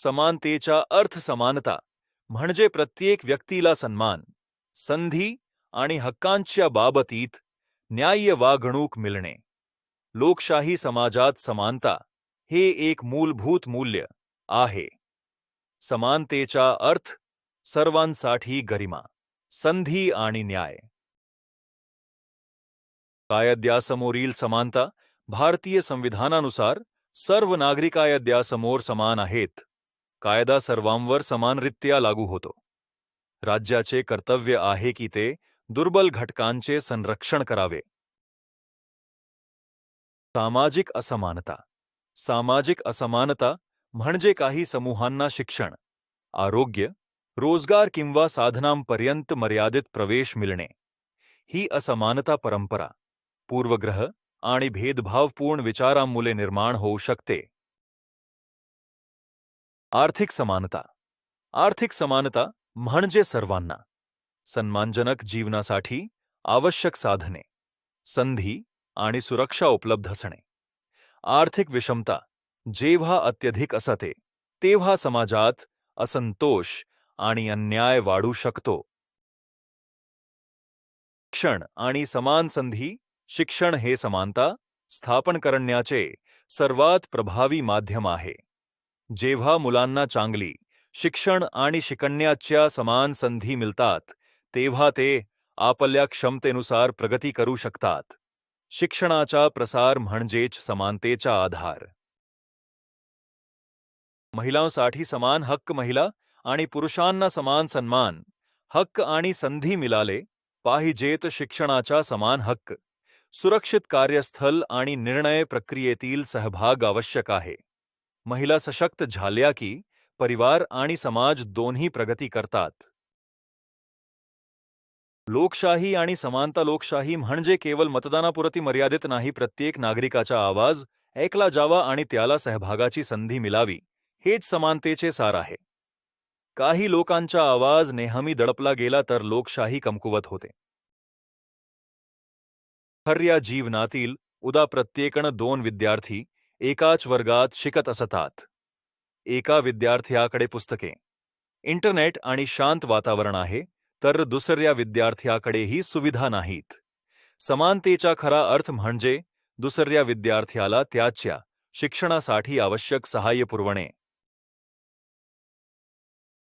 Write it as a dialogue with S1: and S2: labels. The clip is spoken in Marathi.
S1: समानतेचा अर्थ समानता म्हणजे प्रत्येक व्यक्तीला सन्मान, संधी आणि हक्कांच्या बाबतीत न्याय्य वागणूक मिळणे. लोकशाही समाजात समानता हे एक मूलभूत मूल्य आहे. समानतेचा अर्थ सर्वांसाठी गरिमा, संधी आणि न्याय. कायद्यासमोरील समानता भारतीय संविधानानुसार सर्व नागरिक कायद्यासमोर समान आहेत. कायदा सर्वांवर समानरित्या लागू होतो. राज्याचे कर्तव्य आहे की ते दुर्बल घटकांचे संरक्षण करावे. सामाजिक असमानता. सामाजिक असमानता म्हणजे काही समूहांना शिक्षण, आरोग्य, रोजगार किंवा साधनांपर्यंत मर्यादित प्रवेश मिळणे. ही असमानता परंपरा, पूर्वग्रह आणि भेदभावपूर्ण विचारांमुळे निर्माण होऊ शकते. आर्थिक समानता. आर्थिक समानता म्हणजे सर्वांना सन्मानजनक जीवनासाठी आवश्यक साधने, संधी आणि सुरक्षा उपलब्ध असणे. आर्थिक विषमता जेव्हा अत्यधिक असते तेव्हा समाजात असंतोष आणि अन्याय वाढू शकतो. शिक्षण आणि समान संधी. शिक्षण हे समानता स्थापन करण्याचे सर्वात प्रभावी माध्यम आहे. जेव्हा मुलांना चांगली शिक्षण आणि शिकण्याच्या समान संधी मिळतात तेव्हा ते आपल्या क्षमतेनुसार प्रगती करू शकतात. शिक्षणाचा प्रसार म्हणजेच समानतेचा आधार. महिलांसाठी समान हक्क. महिला आणि पुरुषांना समान सन्मान, हक्क आणि संधी मिळाले पाहिजेत. शिक्षणाचा समान हक्क, सुरक्षित कार्यस्थल आणि निर्णय प्रक्रियेतील सहभाग आवश्यक आहे. महिला सशक्त झाल्या की परिवार आणि समाज दोन्ही प्रगती करतात. लोकशाही आणि समानता. लोकशाही म्हणजे केवळ मतदानापुरती मर्यादित नाही. प्रत्येक नागरिकाचा आवाज ऐकला जावा आणि त्याला सहभागाची संधी मिळावी, हेच समानतेचे सार आहे. काही लोकांचा आवाज नेहमी दडपला गेला तर लोकशाही कमकुवत होते. खऱ्या जीवनातील उदा प्रत्येकण दोन विद्यार्थी एकाच वर्गात शिकत असतात. एका विद्यार्थ्याकडे पुस्तके, इंटरनेट आणि शांत वातावरण आहे तर दुसऱ्या विद्यार्थ्याकडेही सुविधा नाहीत. समानतेचा खरा अर्थ म्हणजे दुसऱ्या विद्यार्थ्याला त्याच्या शिक्षणासाठी आवश्यक सहाय्य पुरवणे.